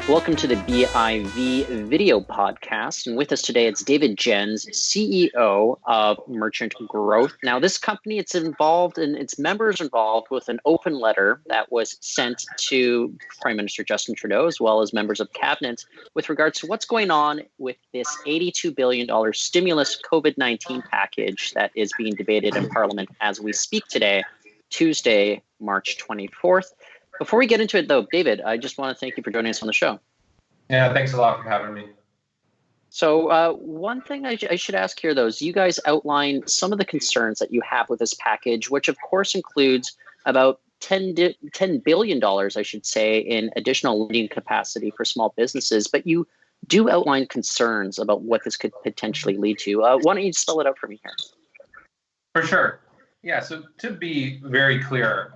Welcome to the BIV video podcast. And with us today, it's David Jens, CEO of Merchant Growth. Now, this company, it's involved and its members involved with an open letter that was sent to Prime Minister Justin Trudeau, as well as members of cabinet, with regards to what's going on with this $82 billion stimulus COVID-19 package that is being debated in Parliament as we speak today, Tuesday, March 24th. Before we get into it, though, David, I just want to thank you for joining us on the show. Yeah, thanks a lot for having me. So one thing I should ask here, though, is you guys outline some of the concerns that you have with this package, which, of course, includes about $10 billion, I should say, in additional lending capacity for small businesses. But you do outline concerns about what this could potentially lead to. Why don't you spell it out for me here? For sure. Yeah, so to be very clear,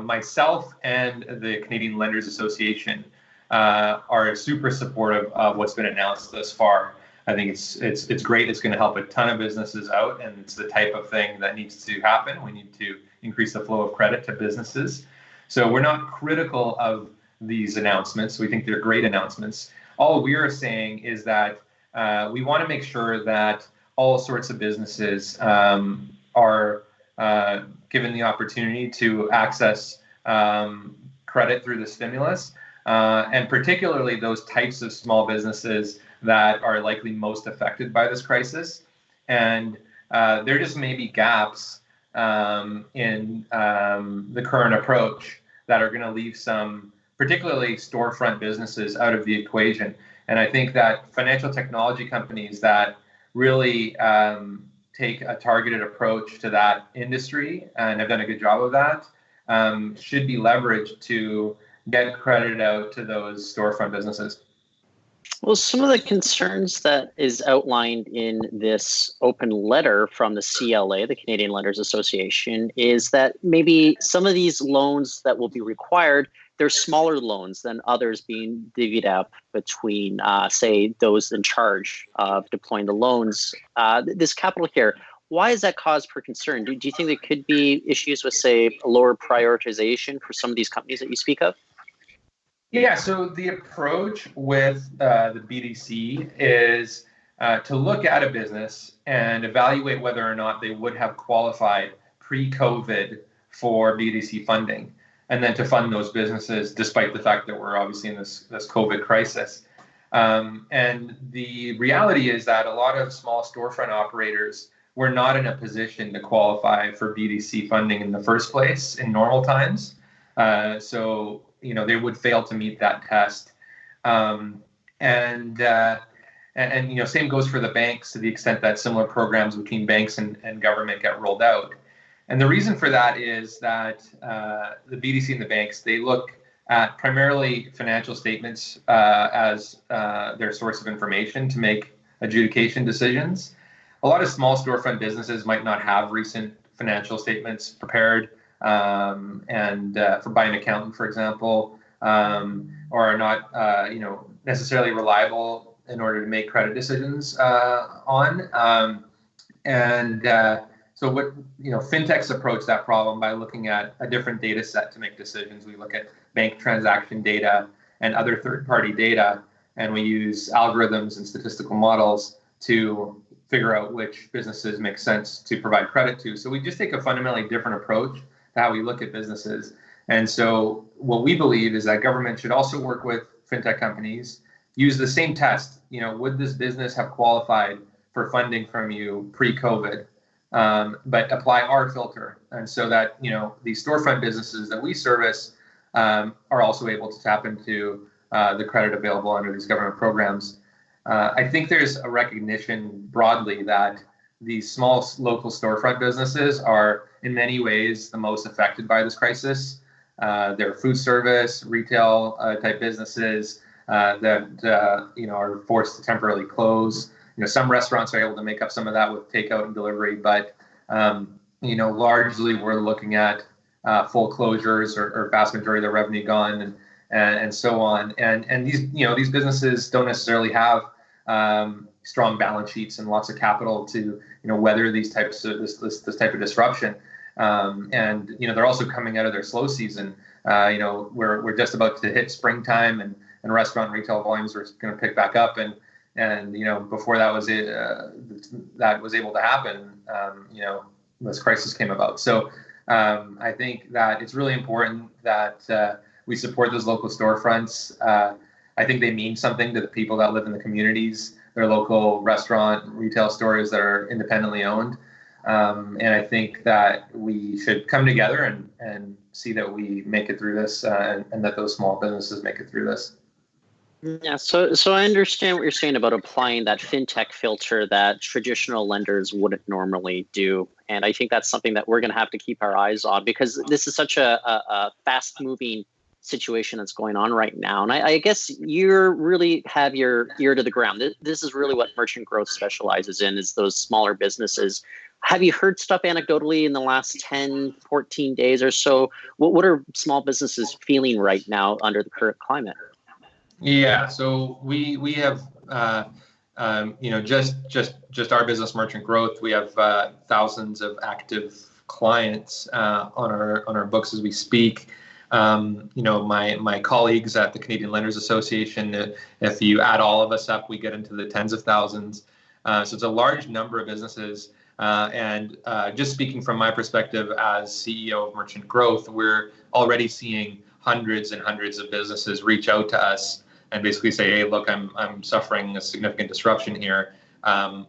myself and the Canadian Lenders Association are super supportive of what's been announced thus far. I think it's great. It's going to help a ton of businesses out, and it's the type of thing that needs to happen. We need to increase the flow of credit to businesses. So we're not critical of these announcements. We think they're great announcements. All we are saying is that we want to make sure that all sorts of businesses are given the opportunity to access credit through the stimulus, and particularly those types of small businesses that are likely most affected by this crisis. And there just may be gaps in the current approach that are going to leave some, particularly storefront businesses, out of the equation. And I think that financial technology companies that really take a targeted approach to that industry and have done a good job of that should be leveraged to get credit out to those storefront businesses. Well, some of the concerns that is outlined in this open letter from the CLA, the Canadian Lenders Association, is that maybe some of these loans that will be required, they're smaller loans than others being divvied up between, say, those in charge of deploying the loans. This capital here, why is that cause for concern? Do you think there could be issues with, say, a lower prioritization for some of these companies that you speak of? Yeah, so the approach with the BDC is to look at a business and evaluate whether or not they would have qualified pre-COVID for BDC funding, and then to fund those businesses despite the fact that we're obviously in this COVID crisis. And the reality is that a lot of small storefront operators were not in a position to qualify for BDC funding in the first place in normal times. So they would fail to meet that test. And same goes for the banks to the extent that similar programs between banks and government get rolled out. And the reason for that is that the BDC and the banks, they look at primarily financial statements as their source of information to make adjudication decisions. A lot of small storefront businesses might not have recent financial statements prepared and by an accountant, for example, or are not necessarily reliable in order to make credit decisions on. So what Fintechs approach that problem by looking at a different data set to make decisions. We look at bank transaction data and other third-party data, and we use algorithms and statistical models to figure out which businesses make sense to provide credit to. So we just take a fundamentally different approach to how we look at businesses. And so what we believe is that government should also work with fintech companies, use the same test. Would this business have qualified for funding from you pre-COVID? But apply our filter. And so that, these storefront businesses that we service are also able to tap into the credit available under these government programs. I think there's a recognition broadly that these small local storefront businesses are in many ways the most affected by this crisis. They're food service, retail type businesses that are forced to temporarily close. Some restaurants are able to make up some of that with takeout and delivery, but largely we're looking at full closures or vast majority of the revenue gone and so on. And these businesses don't necessarily have strong balance sheets and lots of capital to weather these types of this type of disruption. And they're also coming out of their slow season. We're just about to hit springtime, and restaurant retail volumes are going to pick back up, and before that was able to happen, this crisis came about. So I think that it's really important that we support those local storefronts. I think they mean something to the people that live in the communities. They're local restaurant, retail stores that are independently owned. And I think that we should come together and see that we make it through this, and that those small businesses make it through this. Yeah, so I understand what you're saying about applying that fintech filter that traditional lenders wouldn't normally do. And I think that's something that we're going to have to keep our eyes on, because this is such a fast-moving situation that's going on right now. And I guess you really have your ear to the ground. This is really what Merchant Growth specializes in, is those smaller businesses. Have you heard stuff anecdotally in the last 10, 14 days or so? What are small businesses feeling right now under the current climate? Yeah, so we have just our business, Merchant Growth. We have thousands of active clients on our books as we speak. My colleagues at the Canadian Lenders Association, if you add all of us up, we get into the tens of thousands. So it's a large number of businesses. And just speaking from my perspective as CEO of Merchant Growth, we're already seeing hundreds and hundreds of businesses reach out to us and basically say, hey, look, I'm suffering a significant disruption here.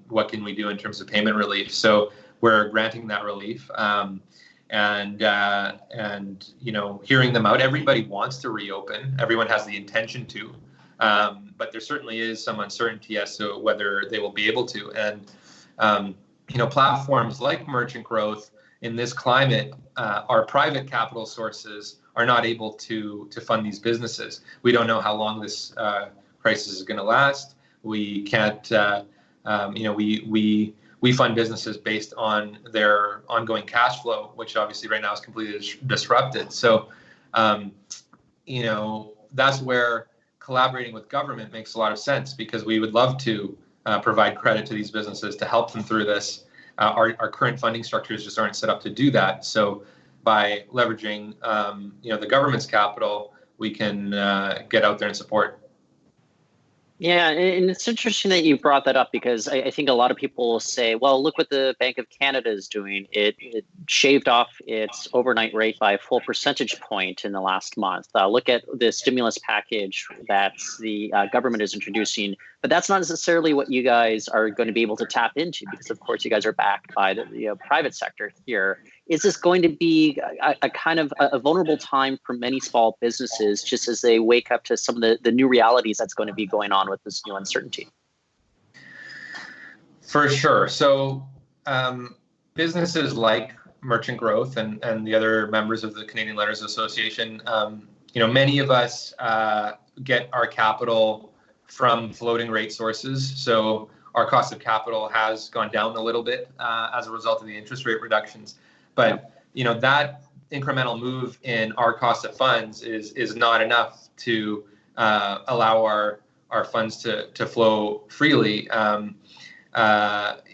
What can we do in terms of payment relief? So we're granting that relief. And hearing them out. Everybody wants to reopen. Everyone has the intention to, but there certainly is some uncertainty as to whether they will be able to. And platforms like Merchant Growth in this climate, our private capital sources are not able to fund these businesses. We don't know how long this crisis is going to last. We can't. We fund businesses based on their ongoing cash flow, which obviously right now is completely disrupted. So, that's where collaborating with government makes a lot of sense, because we would love to provide credit to these businesses to help them through this. Our current funding structures just aren't set up to do that. So by leveraging, the government's capital, we can get out there and support. Yeah, and it's interesting that you brought that up, because I think a lot of people will say, well, look what the Bank of Canada is doing. It shaved off its overnight rate by a full percentage point in the last month. Look at the stimulus package that the government is introducing. But that's not necessarily what you guys are going to be able to tap into, because, of course, you guys are backed by the private sector here. Is this going to be a kind of a vulnerable time for many small businesses, just as they wake up to some of the new realities that's going to be going on with this new uncertainty? For sure. So businesses like Merchant Growth and the other members of the Canadian Lenders Association, many of us get our capital from floating rate sources. So our cost of capital has gone down a little bit as a result of the interest rate reductions. But that incremental move in our cost of funds is not enough to allow our funds to flow freely,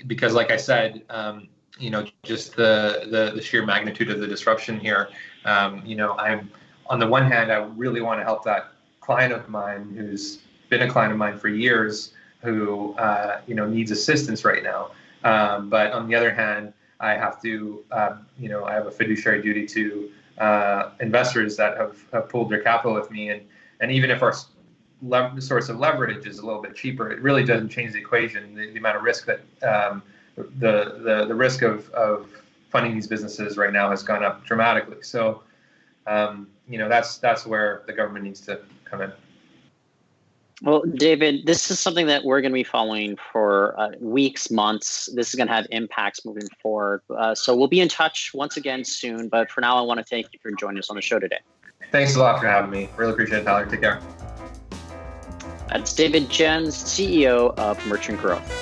because, like I said, just the sheer magnitude of the disruption here. I'm on the one hand, I really want to help that client of mine who's been a client of mine for years, who needs assistance right now. But on the other hand, I have to, I have a fiduciary duty to investors that have pooled their capital with me, and even if our source of leverage is a little bit cheaper, it really doesn't change the equation. The amount of risk that the risk of funding these businesses right now has gone up dramatically. So, that's where the government needs to come in. Well, David, this is something that we're going to be following for weeks, months. This is going to have impacts moving forward. So we'll be in touch once again soon. But for now, I want to thank you for joining us on the show today. Thanks a lot for having me. Really appreciate it, Tyler. Take care. That's David Jens, CEO of Merchant Growth.